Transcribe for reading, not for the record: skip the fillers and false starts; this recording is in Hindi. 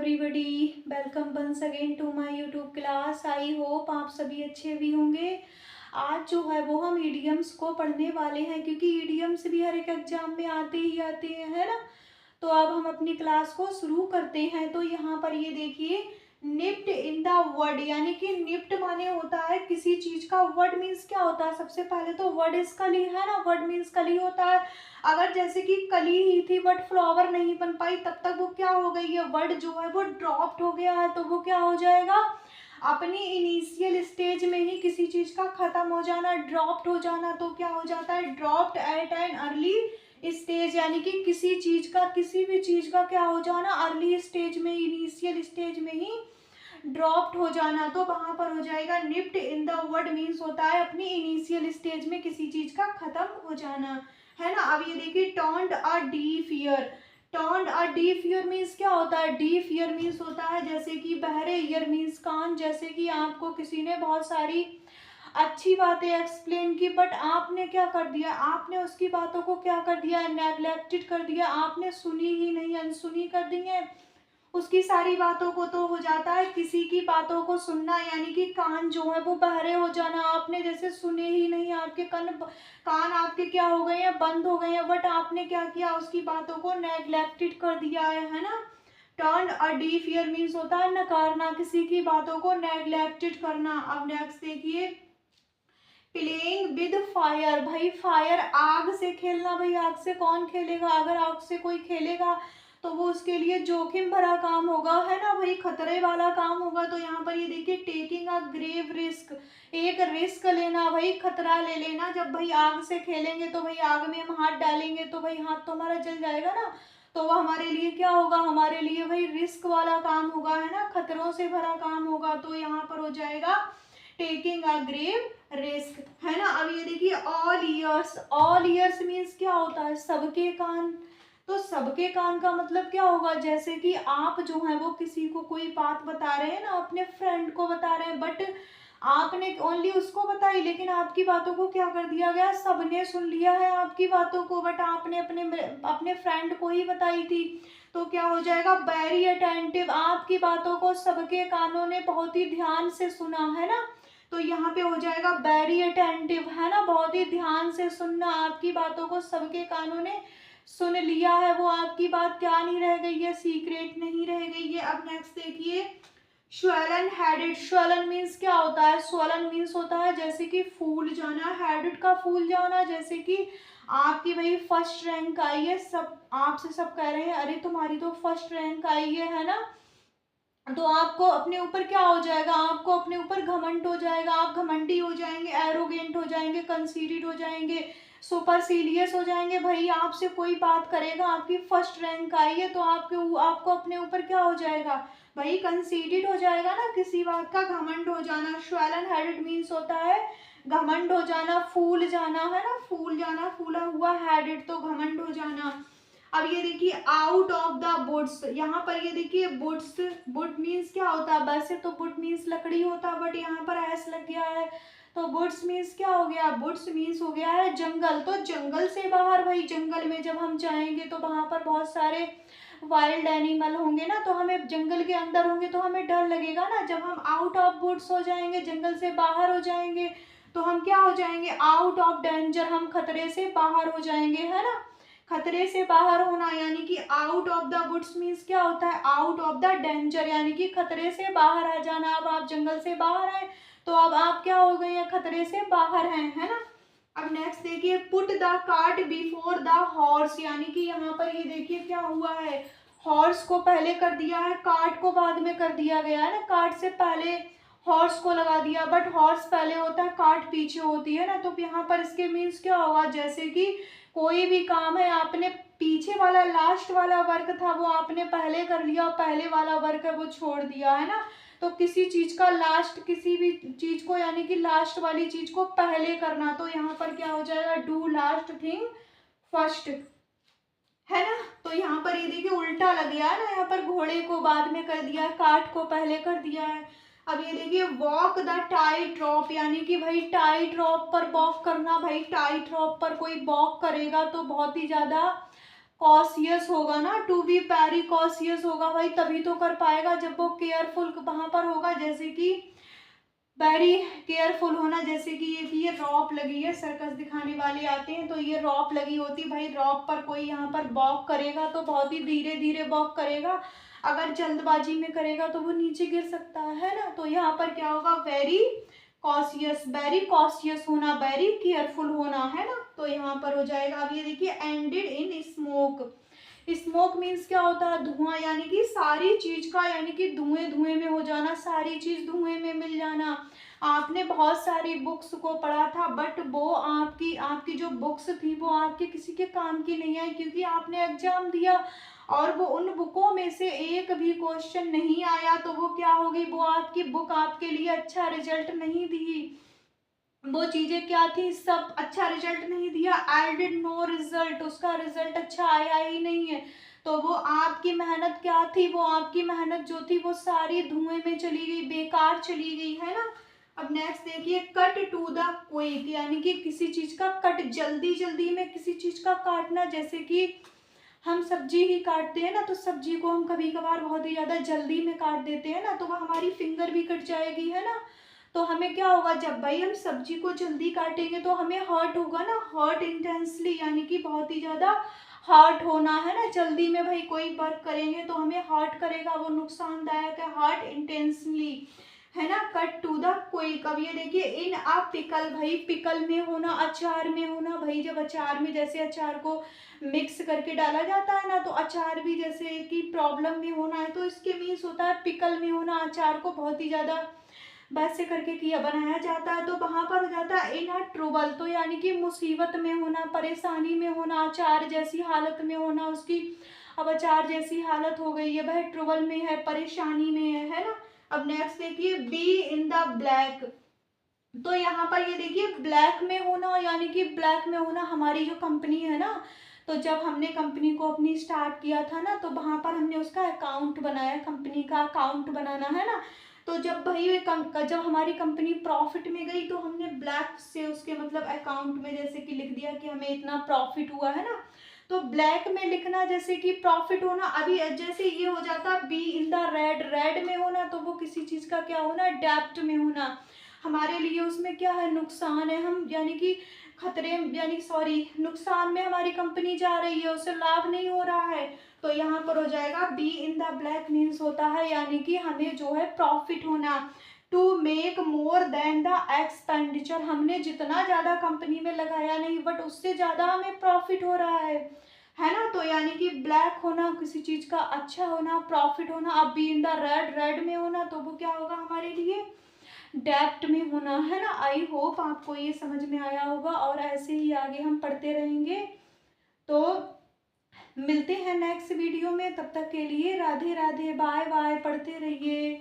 Everybody, welcome once again to my YouTube class. I hope आप सभी अच्छे भी होंगे। आज जो है वो हम ईडियम्स को पढ़ने वाले हैं, क्योंकि ईडियम्स भी हर एक एग्जाम में आते ही आते हैं, है ना। तो अब हम अपनी क्लास को शुरू करते हैं। तो यहाँ पर ये देखिए, निप्ट इन द वर्ड, यानी कि निप्ट माने होता है किसी चीज का। वर्ड मीन्स क्या होता है? सबसे पहले तो वर्ड इज कली, है ना। वर्ड मीन्स कली होता है। अगर जैसे कि कली ही थी बट फ्लावर नहीं बन पाई, तब तक वो क्या हो गई है? वर्ड जो है वो ड्रॉप्ड हो गया है। तो वो क्या हो जाएगा? अपनी इनिशियल स्टेज में ही किसी चीज का खत्म हो जाना, ड्रॉप्ड हो जाना। तो क्या हो जाता है? Dropped at an early stage, यानी कि किसी चीज का, किसी भी चीज का क्या हो जाना? अर्ली स्टेज में, इनिशियल स्टेज में ही ड्रॉप्ड हो जाना। तो वहां पर हो जाएगा निप्ट इन द वर्ड, मीन्स होता है अपनी इनिशियल स्टेज में किसी चीज का खत्म हो जाना, है ना। अब ये देखिए, टर्न्ड अ डीफ ईयर। टर्न्ड अ डीफ ईयर मीन्स क्या होता है? डीफ ईयर मीन्स होता है जैसे कि बहरे, ईयर मीन्स कान। जैसे कि आपको किसी ने बहुत सारी अच्छी बातें एक्सप्लेन की, बट आपने क्या कर दिया? आपने उसकी बातों को क्या कर दिया? नेग्लेक्टेड कर दिया। आपने सुनी ही नहीं, अनसुनी कर दी है उसकी सारी बातों को। तो हो जाता है किसी की बातों को सुनना, यानी कि कान जो है वो बहरे हो जाना। आपने जैसे सुने ही नहीं, आपके कान आपके क्या हो गए हैं? बंद हो गए हैं। बट आपने क्या किया? उसकी बातों को नेग्लेक्टेड कर दिया है ना। Turn a deaf year means होता है नकारना, किसी की बातों को नेग्लेक्टेड करना। अब नेक्स्ट देखिए, प्लेइंग विद फायर। भाई फायर, आग से खेलना। भाई आग से कौन खेलेगा? अगर आग से कोई खेलेगा तो वो उसके लिए जोखिम भरा काम होगा, है ना भाई, खतरे वाला काम होगा। तो यहाँ पर ये देखिए, टेकिंग अ ग्रेव रिस्क, एक रिस्क लेना, भाई खतरा ले लेना। जब भाई आग से खेलेंगे तो भाई आग में हम हाथ डालेंगे तो भाई हाथ तो हमारा जल जाएगा ना। तो वो हमारे लिए क्या होगा? हमारे लिए भाई रिस्क वाला काम होगा, है ना, खतरों से भरा काम होगा। तो यहाँ पर हो जाएगा टेकिंग अ ग्रेव रिस्क, है ना। अब ये देखिए, all years. All years means क्या होता है? सबके कान। तो सबके कान का मतलब क्या होगा? जैसे कि आप जो है वो किसी को कोई बात बता रहे हैं ना, अपने फ्रेंड को बता रहे हैं, बट आपने ओनली उसको बताई, लेकिन आपकी बातों को क्या कर दिया गया? सबने सुन लिया है आपकी बातों को, बट आपने अपने अपने फ्रेंड को ही बताई थी। तो क्या हो जाएगा? वेरी अटेंटिव, आपकी बातों को सबके कानों ने बहुत ही ध्यान से सुना, है ना। तो यहाँ पे हो जाएगा वेरी अटेंटिव, है ना, बहुत ही ध्यान से सुनना। आपकी बातों को सबके कानों ने सुन लिया है, वो आपकी बात क्या नहीं रह गई है? सीक्रेट नहीं रह गई है। अब नेक्स्ट देखिए, स्वलन हेडेड। स्वलन मीन्स क्या होता है? स्वलन मीन्स होता है जैसे कि फूल जाना, हेडेड का फूल जाना। जैसे कि आपकी भाई फर्स्ट रैंक आई है, सब आपसे सब कह रहे हैं अरे तुम्हारी तो फर्स्ट रैंक आई है ना। तो आपको अपने ऊपर क्या हो जाएगा? आपको अपने ऊपर घमंड हो जाएगा, आप घमंडी हो जाएंगे, एरोगेंट हो जाएंगे, कंसीडेड हो जाएंगे, सुपरसीलियस हो जाएंगे। भाई आपसे कोई बात करेगा, आपकी फर्स्ट रैंक आई है, तो आपको अपने ऊपर क्या हो जाएगा? भाई कंसीडेड हो जाएगा ना, किसी बात का घमंड हो जाना। स्वैलन हेडेड मीन्स होता है घमंड हो जाना, फूल जाना, है ना, फूल जाना, फूला हुआ, हेडेड तो घमंड हो जाना। अब ये देखिए, आउट ऑफ द वुड्स। यहाँ पर ये देखिए, वुड्स, वुड मीन्स क्या होता है? वैसे तो वुड मीन्स लकड़ी होता है, बट यहाँ पर एस लग गया है, तो वुड्स मीन्स क्या हो गया? वुड्स मीन्स हो गया है जंगल। तो जंगल से बाहर, भाई जंगल में जब हम जाएंगे तो वहां पर बहुत सारे वाइल्ड एनिमल होंगे ना, तो हमें जंगल के अंदर होंगे तो हमें डर लगेगा ना। जब हम आउट ऑफ वुड्स हो जाएंगे, जंगल से बाहर हो जाएंगे, तो हम क्या हो जाएंगे? आउट ऑफ डेंजर, हम खतरे से बाहर हो जाएंगे, है ना। खतरे से बाहर होना, यानी कि out of the woods means क्या होता है? आउट ऑफ द डेंजर, यानी कि खतरे से बाहर आ जाना। अब आप जंगल से बाहर आए तो अब आप क्या हो गए हैं? खतरे से बाहर हैं, है ना। अब नेक्स्ट देखिए, put the cart before the horse, यानी कि यहाँ पर ये देखिए क्या हुआ है? हॉर्स को पहले कर दिया है, कार्ट को बाद में कर दिया गया है ना। कार्ट से पहले हॉर्स को लगा दिया, बट हॉर्स पहले होता है, कार्ट पीछे होती है ना। तो यहाँ पर इसके मीन्स क्या होगा? जैसे कि कोई भी काम है, आपने पीछे वाला लास्ट वाला वर्क था वो आपने पहले कर लिया, और पहले वाला वर्क है वो छोड़ दिया, है ना। तो किसी चीज का लास्ट, किसी भी चीज को, यानी कि लास्ट वाली चीज को पहले करना। तो यहाँ पर क्या हो जाएगा? डू लास्ट थिंग फर्स्ट, है ना। तो यहाँ पर ये देखिए उल्टा लग गया है ना, यहाँ पर घोड़े को बाद में कर दिया, काट को पहले कर दिया है। अब ये देखिए, वॉक द टाइट रॉप, यानी कि भाई टाइट रॉप पर वॉक करना। भाई टाइट रॉप पर कोई वॉक करेगा तो बहुत ही ज्यादा कॉशियस होगा ना, टू बी वेरी कॉशियस होगा भाई, तभी तो कर पाएगा जब वो केयरफुल वहां पर होगा। जैसे कि वेरी केयरफुल होना, जैसे कि ये रॉप लगी है, सर्कस दिखाने वाले आते हैं तो ये रॉप लगी होती है भाई, रॉप पर कोई यहाँ पर वॉक करेगा तो बहुत ही धीरे धीरे वॉक करेगा, अगर जल्दबाजी में करेगा तो वो नीचे गिर सकता है ना। तो यहाँ पर क्या होगा, वेरी कॉशियस होना, वेरी केयरफुल होना, है ना। तो यहाँ पर हो जाएगा। अब ये देखिए, ended in smoke. Smoke means क्या होता है, धुआं, यानी कि सारी चीज का, यानी कि धुएं धुएं में हो जाना, सारी चीज धुएं में मिल जाना। आपने बहुत सारी बुक्स को पढ़ा था, बट वो आपकी आपकी जो बुक्स थी वो आपके किसी के काम की नहीं आई, क्योंकि आपने एग्जाम दिया और वो उन बुकों में से एक भी क्वेश्चन नहीं आया, तो वो क्या होगी, वो आपकी बुक आपके लिए अच्छा रिजल्ट नहीं दी। वो चीजें क्या थी, सब अच्छा रिजल्ट नहीं दिया, आई डिड नो रिजल्ट, उसका रिजल्ट अच्छा आया ही नहीं है। तो वो आपकी मेहनत क्या थी, वो आपकी मेहनत जो थी वो सारी धुएं में चली गई, बेकार चली गई, है ना। अब नेक्स्ट देखिए, कट टू द क्विक, यानी कि किसी चीज का कट, जल्दी जल्दी में किसी चीज का काटना। जैसे कि हम सब्जी ही काटते हैं ना, तो सब्जी को हम कभी कभार बहुत ही ज्यादा जल्दी में काट देते हैं ना, तो वह हमारी फिंगर भी कट जाएगी, है ना। तो हमें क्या होगा, जब भाई हम सब्जी को जल्दी काटेंगे तो हमें हर्ट होगा ना, हर्ट इंटेंसली, यानी कि बहुत ही ज्यादा हर्ट होना, है ना। जल्दी में भाई कोई वर्क करेंगे तो हमें हर्ट करेगा, वो नुकसानदायक है, हर्ट इंटेंसली, है ना। Cut to the quick. अब ये देखिए, इन अ पिकल, भाई पिकल में होना, अचार में होना, भाई जब अचार में, जैसे अचार को मिक्स करके डाला जाता है ना, तो अचार भी जैसे कि प्रॉब्लम में होना है, तो इसके मीन्स होता है पिकल में होना, अचार को बहुत ही ज्यादा वैसे करके किया बनाया जाता है, तो वहां पर हो जाता है इन अ ट्रबल, तो यानी कि मुसीबत में होना, परेशानी में होना, अचार जैसी हालत में होना उसकी। अब अचार जैसी हालत हो गई है, वह ट्रबल में है, परेशानी में है ना। अब नेक्स्ट देखिए, बी इन द ब्लैक। तो यहाँ पर ये देखिए, ब्लैक में होना, यानी कि ब्लैक में होना, हमारी जो कंपनी है ना, तो जब हमने कंपनी को अपनी स्टार्ट किया था ना, तो वहां पर हमने उसका अकाउंट बनाया, कंपनी का अकाउंट बनाना, है ना। तो जब भाई जब हमारी कंपनी प्रॉफिट में गई तो हमने ब्लैक से उसके मतलब अकाउंट में जैसे कि लिख दिया कि हमें इतना प्रॉफिट हुआ, है ना। तो ब्लैक में लिखना, जैसे कि प्रॉफिट होना, अभी जैसे ये हो जाता B in the red, red में होना, तो वो किसी चीज का क्या होना, डेप्ट में होना, हमारे लिए उसमें क्या है, नुकसान है, हम यानी कि खतरे, यानी सॉरी, नुकसान में हमारी कंपनी जा रही है, उसे लाभ नहीं हो रहा है। तो यहाँ पर हो जाएगा be in the black, means होता है यानी कि हमें जो है प्रॉफिट होना, to make more than the expenditure, हमने जितना ज्यादा कंपनी में लगाया नहीं, बट उससे ज्यादा हमें प्रॉफिट हो रहा है ना। तो यानी कि ब्लैक होना, किसी चीज का अच्छा होना, प्रॉफिट होना। अब B in the red, red में होना, तो वो क्या होगा हमारे लिए, डेप्ट में होना, है ना। आई होप आपको ये समझ में आया होगा, और ऐसे ही आगे हम पढ़ते रहेंगे। तो मिलते हैं नेक्स्ट वीडियो में, तब तक के लिए राधे राधे, बाय बाय, पढ़ते रहिए।